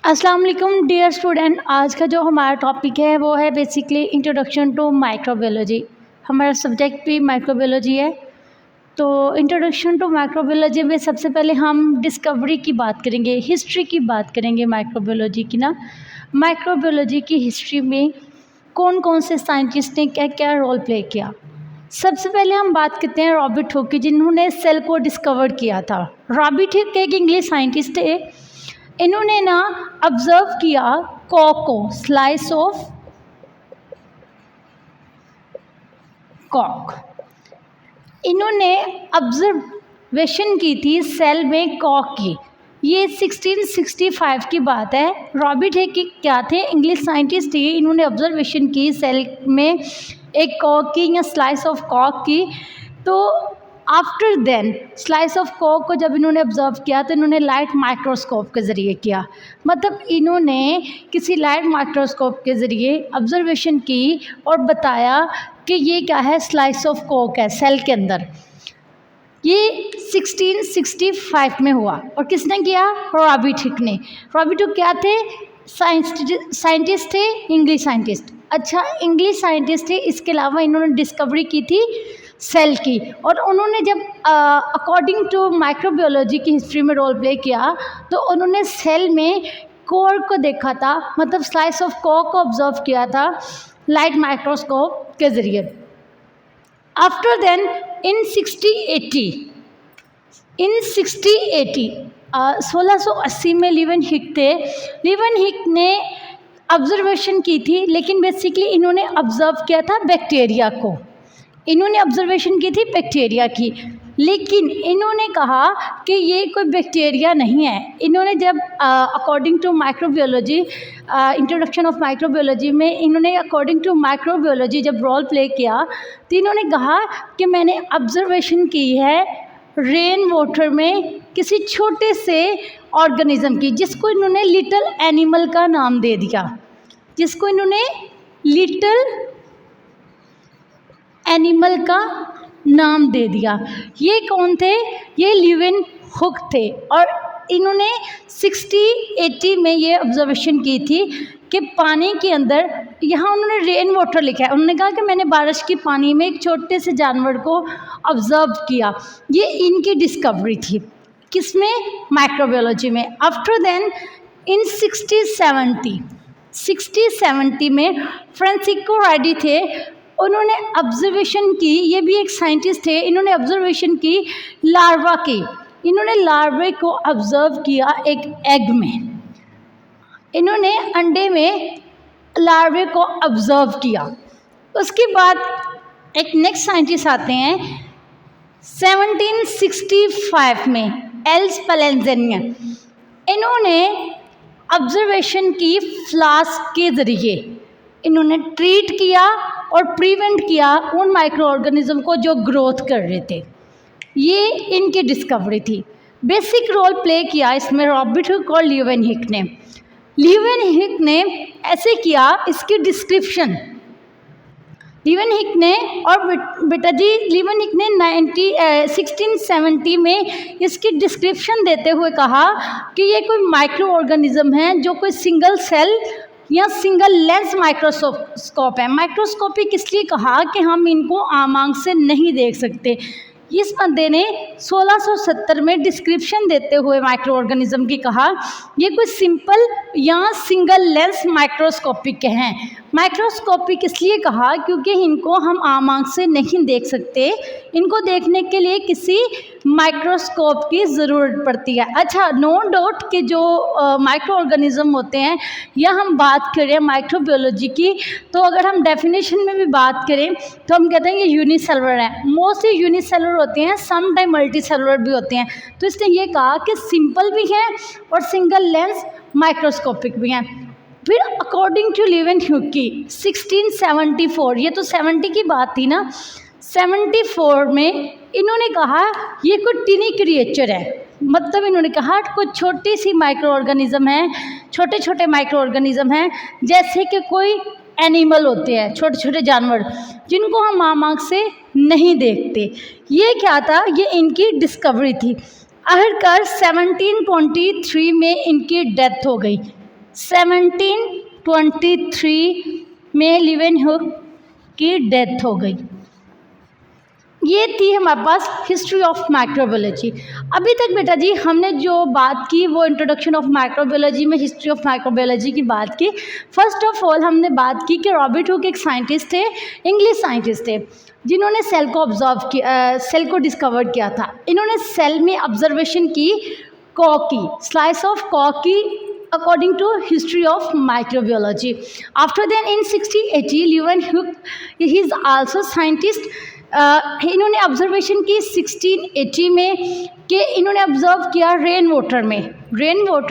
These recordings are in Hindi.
अस्सलाम वालेकुम डियर स्टूडेंट। आज का जो हमारा टॉपिक है वो है बेसिकली इंट्रोडक्शन टू माइक्रोबायोलॉजी। हमारा सब्जेक्ट भी माइक्रोबायोलॉजी है। तो इंट्रोडक्शन टू माइक्रोबायोलॉजी में सबसे पहले हम डिस्कवरी की बात करेंगे, हिस्ट्री की बात करेंगे माइक्रोबायोलॉजी की ना। माइक्रोबायोलॉजी की हिस्ट्री में कौन कौन से साइंटिस्ट ने क्या क्या रोल प्ले किया। सबसे पहले हम बात करते हैं रॉबर्ट हुक की, जिन्होंने सेल को डिस्कवर किया था। रॉबर्ट हुक एक इंग्लिश साइंटिस्ट थे। इन्होंने ना ऑब्जर्व किया कॉक को, स्लाइस ऑफ कॉक। इन्होंने ऑब्जर्वेशन की थी सेल में कॉक की। ये 1665 की बात है। रॉबर्ट हुक क्या थे? इंग्लिश साइंटिस्ट थे। इन्होंने ऑब्जर्वेशन की सेल में एक कॉक की या स्लाइस ऑफ कॉक की। तो आफ्टर देन स्लाइस ऑफ कॉक को जब इन्होंने ऑब्जर्व किया तो इन्होंने लाइट माइक्रोस्कोप के ज़रिए किया। मतलब इन्होंने किसी लाइट माइक्रोस्कोप के ज़रिए ऑब्जर्वेशन की और बताया कि ये क्या है, स्लाइस ऑफ कॉक है सेल के अंदर। ये 1665 में हुआ। और किसने किया? रॉबर्ट हुक ने। रॉबर्ट हुक क्या थे? साइंटिस्ट थे, इंग्लिश साइंटिस्ट। अच्छा, इंग्लिश साइंटिस्ट थे। इसके अलावा इन्होंने डिस्कवरी की थी सेल की। और उन्होंने जब अकॉर्डिंग टू माइक्रोबायोलॉजी की हिस्ट्री में रोल प्ले किया तो उन्होंने सेल में कोर को देखा था, मतलब स्लाइस ऑफ कोर को ऑब्जर्व किया था लाइट माइक्रोस्कोप के ज़रिए। आफ्टर देन इन 1680 में लिवन हुक थे। लिवन हुक ने ऑब्जर्वेशन की थी, लेकिन बेसिकली इन्होंने ऑब्जर्व किया था बैक्टीरिया को। इन्होंने ऑब्जर्वेशन की थी बैक्टीरिया की, लेकिन इन्होंने कहा कि ये कोई बैक्टीरिया नहीं है। इन्होंने जब according to microbiology, introduction of microbiology में इन्होंने अकॉर्डिंग टू माइक्रोबायोलॉजी जब रोल प्ले किया तो इन्होंने कहा कि मैंने ऑब्जर्वेशन की है रेन वाटर में किसी छोटे से ऑर्गेनिज्म की, जिसको इन्होंने लिटिल एनिमल का नाम दे दिया। जिसको इन्होंने लिटिल एनिमल का नाम दे दिया। ये कौन थे? ये लिवन हुक थे। और इन्होंने 1680 में ये ऑब्जर्वेशन की थी कि पानी के अंदर, यहाँ उन्होंने रेन वाटर लिखा है। उन्होंने कहा कि मैंने बारिश के पानी में एक छोटे से जानवर को ऑब्जर्व किया। ये इनकी डिस्कवरी थी। किसमें? माइक्रोबायोलॉजी में। आफ्टर देन इन 1670 में फ्रांसिस्को राइडी थे। उन्होंने ऑब्जर्वेशन की, ये भी एक साइंटिस्ट थे। इन्होंने ऑब्जर्वेशन की लार्वा की। इन्होंने लार्वे को ऑब्जर्व किया एक एग में। इन्होंने अंडे में लार्वे को ऑब्जर्व किया। उसके बाद एक नेक्स्ट साइंटिस्ट आते हैं 1765 में, एल्स पैलेंजेनियन। इन्होंने ऑब्जर्वेशन की फ्लास्क के ज़रिए इन्होंने ट्रीट किया और प्रिवेंट किया उन माइक्रो ऑर्गेनिज्म को जो ग्रोथ कर रहे थे। ये इनकी डिस्कवरी थी। बेसिक रोल प्ले किया इसमें रॉबर्ट हुक और लिवन हुक ने। लिवन हुक ने ऐसे किया, इसकी डिस्क्रिप्शन लिवन हुक ने, और बेटा जी लिवन हुक ने 1670 में इसकी डिस्क्रिप्शन देते हुए कहा कि ये कोई माइक्रो ऑर्गेनिज्म है जो कोई सिंगल सेल या सिंगल लेंस माइक्रोस्कोप है। माइक्रोस्कोपिक इसलिए कहा कि हम इनको आम आंख से नहीं देख सकते। इस बंदे ने 1670 में डिस्क्रिप्शन देते हुए माइक्रो ऑर्गेनिज्म की कहा ये कोई सिंपल या सिंगल लेंस माइक्रोस्कोपिक हैं। माइक्रोस्कोपिक इसलिए कहा क्योंकि इनको हम आम आंख से नहीं देख सकते। इनको देखने के लिए किसी माइक्रोस्कोप की ज़रूरत पड़ती है। अच्छा, नो डाउट कि जो माइक्रो ऑर्गेनिज्म होते हैं, या हम बात करें माइक्रोबायोलॉजी की, तो अगर हम डेफिनेशन में भी बात करें तो हम कहते हैं ये यूनिसेलुलर है। मोस्टली यूनिसेलुलर होते हैं, सम टाइम मल्टी सेलुलर भी होते हैं। तो इसने ये कहा कि सिंपल भी हैं और सिंगल लेंस माइक्रोस्कोपिक भी हैं। फिर अकॉर्डिंग टू लिवन हुक की 1674, ये तो 70 की बात थी ना, 74 में इन्होंने कहा ये कोई टिनी क्रिएचर है। मतलब इन्होंने कहा कोई छोटी सी माइक्रो ऑर्गेनिज्म है, छोटे छोटे माइक्रो ऑर्गेनिज्म हैं, जैसे कि कोई एनिमल होते हैं, छोटे छोटे जानवर जिनको हम आम आँख से नहीं देखते। ये क्या था? ये इनकी डिस्कवरी थी। आखिरकार 1723 में इनकी डेथ हो गई। 1723 में लीवेनहुक की डेथ हो गई। ये थी हमारे पास हिस्ट्री ऑफ माइक्रोबायोलॉजी। अभी तक बेटा जी हमने जो बात की वो इंट्रोडक्शन ऑफ माइक्रोबायोलॉजी में हिस्ट्री ऑफ माइक्रोबायोलॉजी की बात की। फर्स्ट ऑफ ऑल हमने बात की कि रॉबर्ट हुक एक साइंटिस्ट थे, इंग्लिश साइंटिस्ट थे, जिन्होंने सेल को ऑब्जर्व किया, सेल को डिस्कवर किया था। इन्होंने सेल में ऑब्जर्वेशन की कॉक की, स्लाइस ऑफ कॉक की according to history of microbiology. After then in 1680 Leeuwenhoek, he is also scientist, इन्होंने ऑब्जर्वेशन की 1680 में कि इन्होंने ऑब्जर्व किया रेन वाटर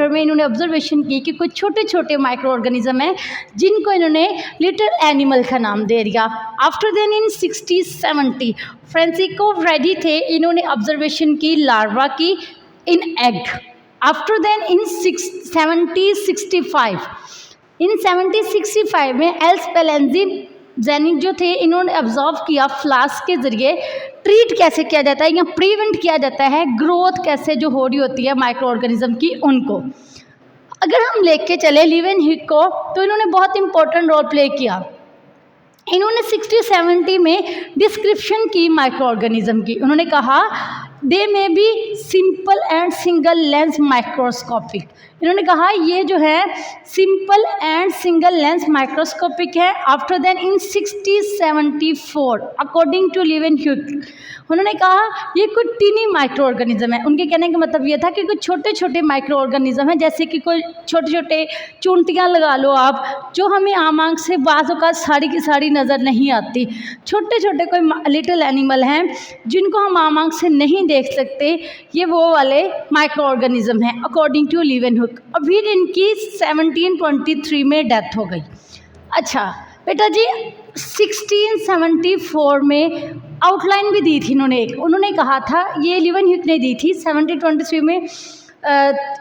में इन्होंने ऑब्जर्वेशन की कि कुछ छोटे छोटे माइक्रो ऑर्गेनिज्म हैं जिनको इन्होंने लिटिल एनिमल का नाम दे दिया। आफ्टर देन इन 1670 फ्रांसिस्को रेडी थे, इन्होंने ऑब्जर्वेशन की लार्वा की इन एग। आफ्टर देन इन 1765 में एल स्पेलेंज़ी जो थे, इन्होंने ऑब्जर्व किया फ्लास्क के ज़रिए ट्रीट कैसे किया जाता है या प्रिवेंट किया जाता है ग्रोथ कैसे जो हो रही होती है माइक्रो ऑर्गेनिज्म की उनको। अगर हम लेके चले लीवेनहुक को तो इन्होंने बहुत इंपॉर्टेंट रोल प्ले किया। इन्होंने 60-70 में डिस्क्रिप्शन की माइक्रो ऑर्गेनिज्म की। उन्होंने कहा they may be simple and single lens microscopic. इन्होंने कहा ये जो है simple and single lens microscopic है। After then in 1674 according to Leeuwenhoek उन्होंने कहा ये कुछ टीनी माइक्रो ऑर्गेनिज्म है। उनके कहने का मतलब ये था कि कुछ छोटे छोटे माइक्रो ऑर्गेनिज्म हैं, जैसे कि कोई छोटे छोटे चूंटियाँ लगा लो आप, जो हमें आम आँख से बाज़ों का सारी की सारी नज़र नहीं आती। छोटे छोटे कोई लिटिल एनिमल हैं जिनको हम आम आँख से नहीं देख सकते, ये वो वाले माइक्रो ऑर्गेनिज्म हैं अकॉर्डिंग टू लीवेनहुक। अभी इनकी 1723 में डेथ हो गई। अच्छा बेटा जी 1674 में आउटलाइन भी दी थी उन्होंने कहा था, ये लीवेनहुक ने दी थी। 1723 में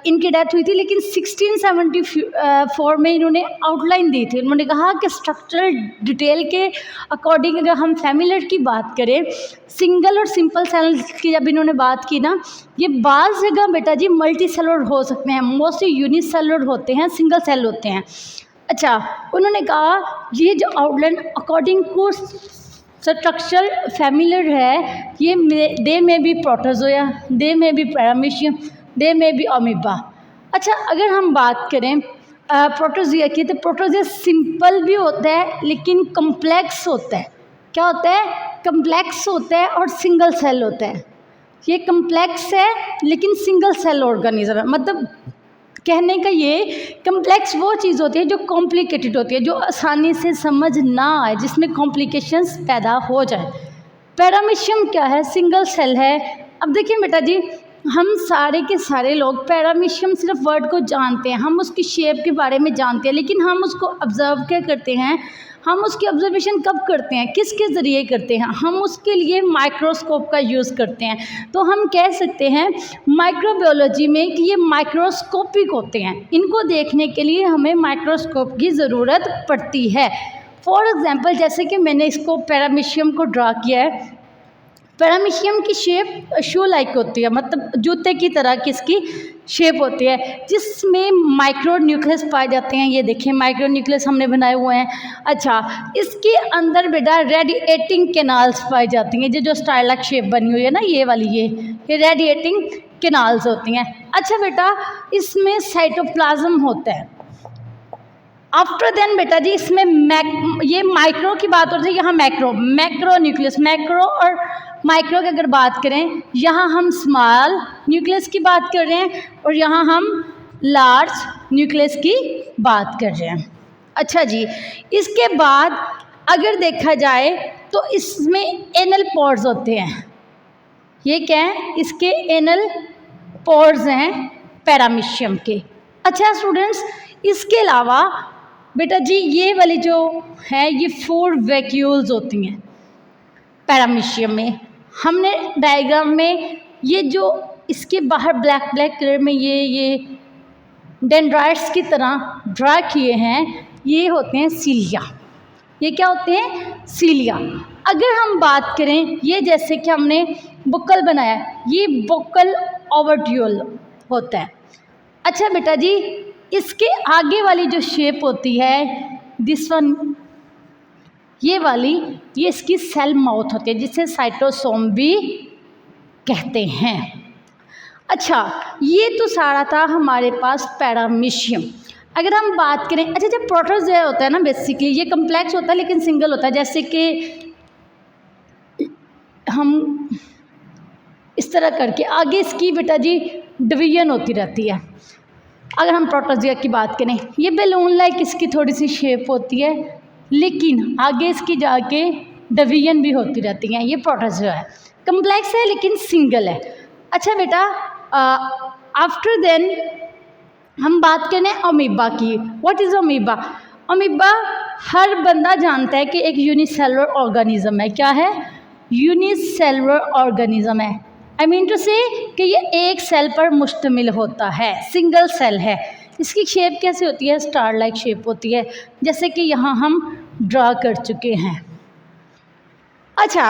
इनकी डेथ हुई थी, लेकिन 1674 में इन्होंने आउटलाइन दी थी। उन्होंने कहा कि स्ट्रक्चरल डिटेल के अकॉर्डिंग अगर हम फैमिलियर की बात करें, सिंगल और सिंपल सेल की जब इन्होंने बात की ना, ये बाज़ जगह बेटा जी मल्टी सेलुलर हो सकते हैं, मोस्टली यूनिसेलुलर होते हैं, सिंगल सेल होते हैं। अच्छा उन्होंने कहा ये जो outline according to structural familiar है, ये दे में भी प्रोटोजोआ, दे में भी पैरामीशियम, दे में भी अमीबा। अच्छा अगर हम बात करें प्रोटोजोआ की, तो प्रोटोजोआ सिंपल भी होता है लेकिन कम्प्लेक्स होता है। क्या होता है? कम्प्लेक्स होता है और सिंगल सेल होता है। ये कम्प्लेक्स है लेकिन सिंगल सेल ऑर्गेनिज्म है। मतलब कहने का ये कम्प्लेक्स वो चीज़ होती है जो कॉम्प्लिकेटेड होती है, जो आसानी से समझ ना आए, जिसमें कॉम्प्लिकेशंस पैदा हो जाए। पैरामीशियम क्या है? सिंगल सेल है। अब देखिए बेटा जी हम सारे के सारे लोग पैरामीशियम सिर्फ वर्ड को जानते हैं, हम उसकी शेप के बारे में जानते हैं, लेकिन हम उसको ऑब्ज़र्व क्या करते हैं, हम उसकी ऑब्जर्वेशन कब करते हैं, किसके ज़रिए करते हैं? हम उसके लिए माइक्रोस्कोप का यूज़ करते हैं। तो हम कह सकते हैं माइक्रोबायोलॉजी में कि ये माइक्रोस्कोपिक होते हैं। इनको देखने के लिए हमें माइक्रोस्कोप की ज़रूरत पड़ती है। फॉर एग्ज़ाम्पल जैसे कि मैंने इसको पैरामीशियम को ड्रा किया है। पैरामीशियम की शेप शू लाइक होती है, मतलब जूते की तरह की इसकी शेप होती है, जिसमें माइक्रो न्यूक्लियस पाए जाते हैं। ये देखिए माइक्रो न्यूक्लियस हमने बनाए हुए हैं। अच्छा इसके अंदर बेटा रेडिएटिंग कैनाल्स पाई जाती हैं। जो स्टाइलक शेप बनी हुई है ना, ये वाली ये रेडिएटिंग कैनाल्स होती हैं। अच्छा बेटा इसमें साइटोप्लाज्म होता है। आफ्टर देन बेटा जी इसमें ये माइक्रो की बात होती है, यहाँ मैक्रो न्यूक्लियस, मैक्रो और माइक्रो की अगर बात करें, यहाँ हम स्मॉल न्यूक्लियस की बात कर रहे हैं और यहाँ हम लार्ज न्यूक्लियस की बात कर रहे हैं। अच्छा जी इसके बाद अगर देखा जाए तो इसमें एनल पोर्स होते हैं। ये क्या है? इसके एनल पोर्स हैं पैरामीशियम के। अच्छा स्टूडेंट्स इसके अलावा बेटा जी ये वाली जो है ये 4 वैक्यूल्स होती हैं पैरामीशियम में। हमने डायग्राम में ये जो इसके बाहर ब्लैक कलर में ये डेंड्राइट्स की तरह ड्रा किए हैं, ये होते हैं सीलिया। ये क्या होते हैं? सीलिया। अगर हम बात करें ये जैसे कि हमने बुक्कल बनाया, ये बुक्कल ओवरट्यूल होता है। अच्छा बेटा जी इसके आगे वाली जो शेप होती है दिस वन, ये वाली, ये इसकी सेल माउथ होती है जिसे साइटोसोम भी कहते हैं। अच्छा, ये तो सारा था हमारे पास पैरामीशियम। अगर हम बात करें, अच्छा जब प्रोटोजोआ होता है ना, बेसिकली ये कम्प्लेक्स होता है लेकिन सिंगल होता है, जैसे कि हम इस तरह करके आगे इसकी बेटा जी डिवीजन होती रहती है। अगर हम प्रोटोजोआ की बात करें, ये बैलून लाइक इसकी थोड़ी सी शेप होती है लेकिन आगे इसकी जाके डिवीजन भी होती रहती हैं। ये प्रोटोजोआ है, कम्प्लेक्स है लेकिन सिंगल है। अच्छा बेटा, आफ्टर देन हम बात करें अमीबा की। What is amoeba? अमीबा हर बंदा जानता है कि एक यूनिसेलुलर ऑर्गेनिज्म है। क्या है? यूनिसेलुलर ऑर्गेनिज्म है। आई मीन टू से कि ये एक सेल पर मुश्तमिल होता है, सिंगल सेल है। इसकी शेप कैसे होती है? स्टार लाइक शेप होती है, जैसे कि यहाँ हम ड्रा कर चुके हैं। अच्छा,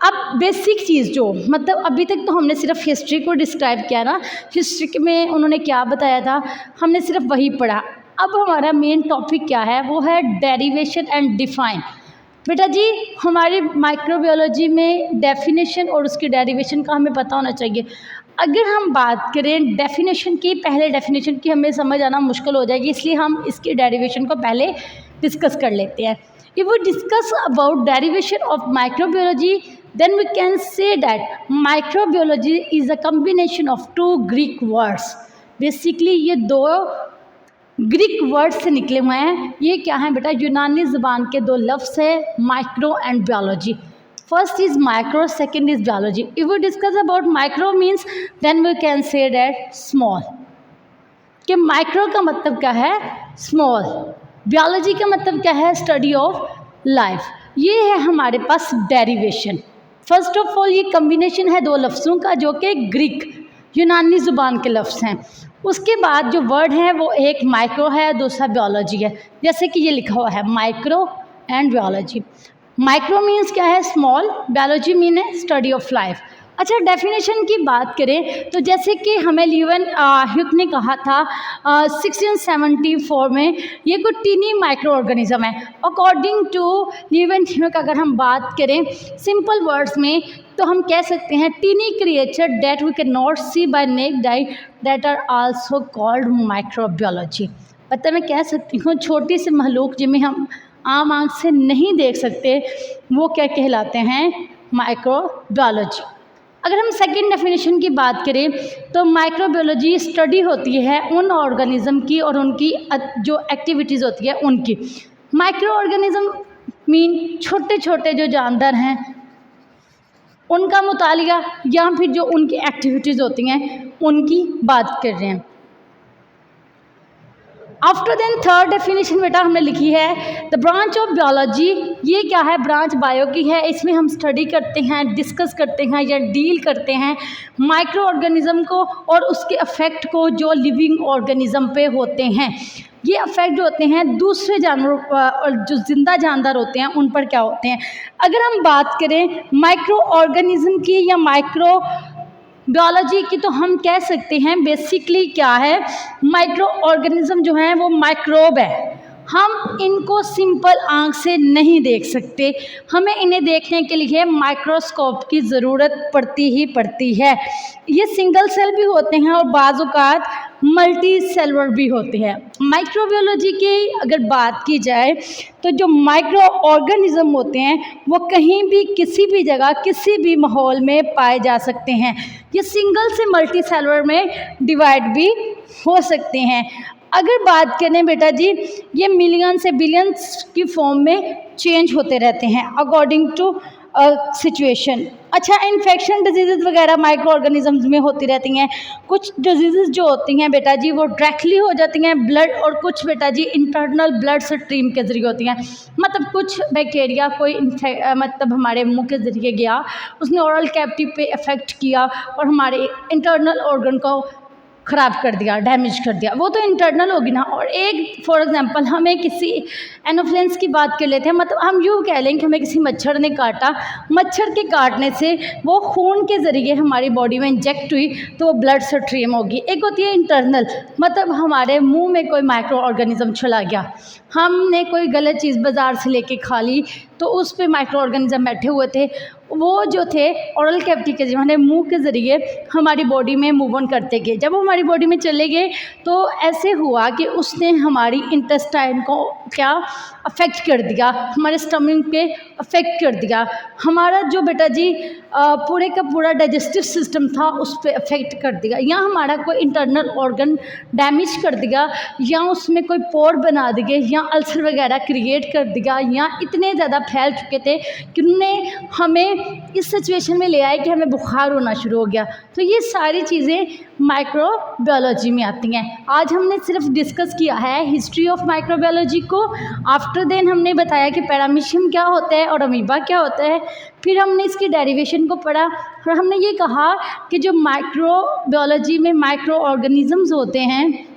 अब बेसिक चीज़ जो मतलब अभी तक तो हमने सिर्फ हिस्ट्री को डिस्क्राइब किया ना, हिस्ट्री में उन्होंने क्या बताया था हमने सिर्फ वही पढ़ा। अब हमारा मेन टॉपिक क्या है? वो है डेरिवेशन एंड डिफाइन। बेटा जी, हमारी माइक्रोबायोलॉजी में डेफिनेशन और उसकी डेरिवेशन का हमें पता होना चाहिए। अगर हम बात करें डेफिनेशन की, पहले डेफिनेशन की हमें समझ आना मुश्किल हो जाएगी, इसलिए हम इसकी डेरिवेशन को पहले डिस्कस कर लेते हैं। If we discuss about derivation of microbiology, then we can say that microbiology is a combination of two Greek words. Basically ये दो ग्रीक वर्ड से निकले हुए हैं। ये क्या है बेटा? यूनानी ज़बान के दो लफ्ज़ है, micro and biology. First is micro, second is biology. If we discuss about micro means then we can say that small, कि माइक्रो का मतलब क्या है? स्मॉल। बायोलॉजी का मतलब क्या है? Study of life. ये है हमारे पास डेरिवेशन। फर्स्ट ऑफ ऑल ये कम्बिनेशन है दो लफ्ज़ों का जो कि ग्रीक यूनानी ज़ुबान के लफ्ज़ हैं। उसके बाद जो वर्ड है वो एक माइक्रो है, दूसरा बायोलॉजी है। जैसे कि ये लिखा हुआ है micro and biology. Micro means क्या है? स्मॉल। बायोलॉजी मीन है स्टडी ऑफ लाइफ। अच्छा, डेफिनेशन की बात करें तो जैसे कि हमें लीवन ह्यूक ने कहा था 1674 में, ये कोई टीनी माइक्रो ऑर्गेनिज्म है। अकॉर्डिंग टू लीवन ह्यूक अगर हम बात करें सिंपल वर्ड्स में तो हम कह सकते हैं tiny creature that we can not see by naked eye that are also called microbiology. मतलब मैं कह सकती हूँ छोटी सी महलूक जिन्हें हम आम आँख से नहीं देख सकते वो क्या कहलाते हैं? माइक्रोबायोलॉजी। अगर हम सेकेंड डेफिनेशन की बात करें तो माइक्रोबायोलॉजी स्टडी होती है उन ऑर्गेनिज्म की और उनकी जो एक्टिविटीज़ होती है उनकी। माइक्रो ऑर्गेनिज्म मीन छोटे छोटे जो जानवर हैं उनका मुतालिया या फिर जो उनकी एक्टिविटीज़ होती हैं उनकी बात कर रहे हैं। आफ्टर देन थर्ड डेफिनेशन बेटा हमने लिखी है द ब्रांच ऑफ बायोलॉजी। ये क्या है? ब्रांच बायो की है। इसमें हम स्टडी करते हैं, डिस्कस करते हैं या डील करते हैं माइक्रो ऑर्गेनिज्म को और उसके अफेक्ट को जो लिविंग ऑर्गेनिज्म पे होते हैं। ये अफेक्ट जो होते हैं दूसरे जानवरों और जो जिंदा जानवर होते हैं उन पर क्या होते हैं। अगर हम बात करें माइक्रो ऑर्गेनिज्म की या माइक्रो बायोलॉजी की तो हम कह सकते हैं बेसिकली क्या है? माइक्रो ऑर्गेनिज्म जो है वो माइक्रोब है। हम इनको सिंपल आँख से नहीं देख सकते, हमें इन्हें देखने के लिए माइक्रोस्कोप की ज़रूरत पड़ती ही पड़ती है। ये सिंगल सेल भी होते हैं और बाज़ औक़ात मल्टी सेलुलर भी होते हैं। माइक्रोबायोलॉजी की अगर बात की जाए तो जो माइक्रो ऑर्गेनिज्म होते हैं वो कहीं भी किसी भी जगह किसी भी माहौल में पाए जा सकते हैं। ये सिंगल से मल्टी सेलुलर में डिवाइड भी हो सकते हैं। अगर बात करें बेटा जी, ये मिलियन से बिलियंस की फॉर्म में चेंज होते रहते हैं अकॉर्डिंग टू सिचुएशन। अच्छा, इन्फेक्शन डिजीज़ वगैरह माइक्रो ऑर्गेनिजम्स में होती रहती हैं। कुछ डिजीज़ जो होती हैं बेटा जी वो डायरेक्टली हो जाती हैं ब्लड, और कुछ बेटा जी इंटरनल ब्लड स्ट्रीम के ज़रिए होती हैं। मतलब कुछ बैक्टीरिया कोई मतलब हमारे मुंह के ज़रिए गया, उसने ओरल कैविटी पे इफ़ेक्ट किया और हमारे इंटरनल ऑर्गन को ख़राब कर दिया, डैमेज कर दिया, वो तो इंटरनल होगी ना। और एक फॉर एग्जांपल हमें किसी एनोफ्लेंस की बात कर लेते हैं। मतलब हम यूँ कह लें कि हमें किसी मच्छर ने काटा, मच्छर के काटने से वो खून के ज़रिए हमारी बॉडी में इंजेक्ट हुई तो वो ब्लड स्ट्रीम होगी। एक होती है इंटरनल, मतलब हमारे मुंह में कोई माइक्रो ऑर्गेनिज्म चला गया, हमने कोई गलत चीज़ बाज़ार से लेके खा ली तो उस पे माइक्रो ऑर्गेनिज्म बैठे हुए थे, वो जो थे ओरल कैविटी के ज़रिए मुंह के ज़रिए हमारी बॉडी में मूव ऑन करते गए। जब वो हमारी बॉडी में चले गए तो ऐसे हुआ कि उसने हमारी इंटेस्टाइन को क्या अफेक्ट कर दिया, हमारे स्टमक पे अफेक्ट कर दिया, हमारा जो बेटा जी पूरे का पूरा डाइजेस्टिव सिस्टम था उस पर अफेक्ट कर दिया, या हमारा कोई इंटरनल ऑर्गन डैमेज कर दिया, या उसमें कोई पोर बना दिए, या अल्सर वगैरह क्रिएट कर दिया, या इतने ज़्यादा फैल चुके थे कि उन्होंने हमें इस सिचुएशन में ले आए कि हमें बुखार होना शुरू हो गया। तो ये सारी चीज़ें माइक्रोबायोलॉजी में आती हैं। आज हमने सिर्फ डिस्कस किया है हिस्ट्री ऑफ माइक्रोबायोलॉजी को। आफ्टर देन हमने बताया कि पैरामीशियम क्या होता है और अमीबा क्या होता है, फिर हमने इसकी डेरिवेशन को पढ़ा और हमने ये कहा कि जो माइक्रोबायोलॉजी में माइक्रो ऑर्गेनिजम्स होते हैं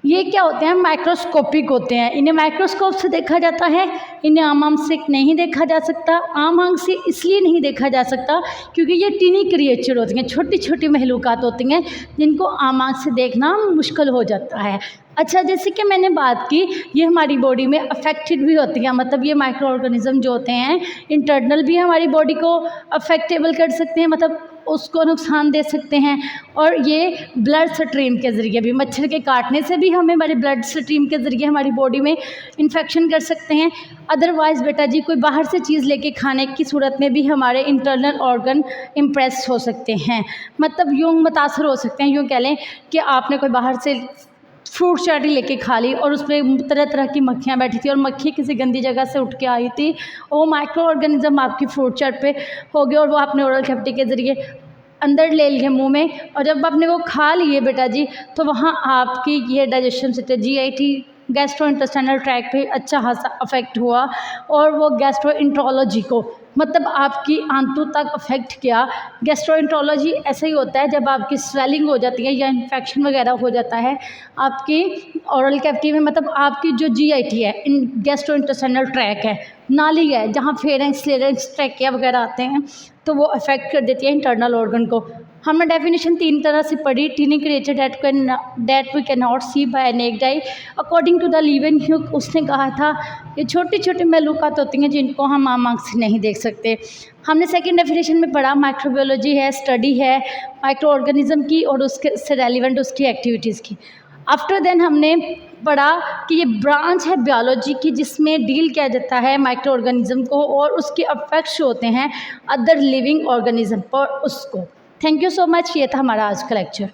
ये क्या होते हैं, माइक्रोस्कोपिक होते हैं। इन्हें माइक्रोस्कोप से देखा जाता है, इन्हें आम आंख से नहीं देखा जा सकता। आम आंख से इसलिए नहीं देखा जा सकता क्योंकि ये टीनी क्रिएचर होती हैं, छोटी छोटी महलूकात होती हैं जिनको आम आंख से देखना मुश्किल हो जाता है। अच्छा, जैसे कि मैंने बात की ये हमारी बॉडी में अफेक्टेड भी होती हैं, मतलब ये माइक्रो ऑर्गेनिज्म जो होते हैं इंटरनल भी हमारी बॉडी को अफेक्टेबल कर सकते हैं, मतलब उसको नुकसान दे सकते हैं, और ये ब्लड स्ट्रीम के ज़रिए भी, मच्छर के काटने से भी हमें हमारे ब्लड स्ट्रीम के ज़रिए हमारी बॉडी में इन्फेक्शन कर सकते हैं। अदरवाइज़ बेटा जी कोई बाहर से चीज़ लेके खाने की सूरत में भी हमारे इंटरनल ऑर्गन इम्प्रेस हो सकते हैं, मतलब यूँ मुतासर हो सकते हैं। यूँ कह लें कि आपने कोई बाहर से फ्रूट चाट लेके खा ली और उस पर तरह तरह की मक्खियाँ बैठी थी और मक्खी किसी गंदी जगह से उठ के आई थी, वो माइक्रो ऑर्गेनिज्म आपकी फ्रूट चाट पे हो गया और वो आपने ओरल कैविटी के ज़रिए अंदर ले लिए मुंह में, और जब आपने वो खा लिए बेटा जी तो वहाँ आपकी ये digestion system GIT gastro intestinal tract पे अच्छा खासा अफेक्ट हुआ, और वो गैस्ट्रोएंटरोलॉजी को मतलब आपकी आंतों तक अफेक्ट किया। गैस्ट्रोएंटरोलॉजी ऐसा ही होता है जब आपकी स्वेलिंग हो जाती है या इन्फेक्शन वगैरह हो जाता है आपकी ओरल कैविटी में, मतलब आपकी जो GIT है गैस्ट्रो इंटेस्टाइनल ट्रैक है, नाली है जहाँ फेरेंक्स लेरेंक्स ट्रैकिया वगैरह आते हैं, तो वो अफेक्ट कर देती है इंटरनल ऑर्गन को। हमने डेफिनेशन 3 तरह से पढ़ी। Tiny creature that we can not see by naked eye according to the Leeuwenhoek, उसने कहा था ये छोटी छोटी महलूकात होती हैं जिनको हम आम आंख से नहीं देख सकते। हमने सेकंड डेफिनेशन में पढ़ा माइक्रोबायोलॉजी है, स्टडी है माइक्रो ऑर्गेनिज्म की और उसके से रेलिवेंट उसकी एक्टिविटीज़ की। आफ्टर देन हमने पढ़ा कि ये ब्रांच है बायोलॉजी की जिसमें डील किया जाता है माइक्रो ऑर्गेनिज्म को और उसके अफेक्ट्स होते हैं अदर लिविंग ऑर्गेनिज्म पर उसको। थैंक यू सो मच, ये था हमारा आज का लेक्चर।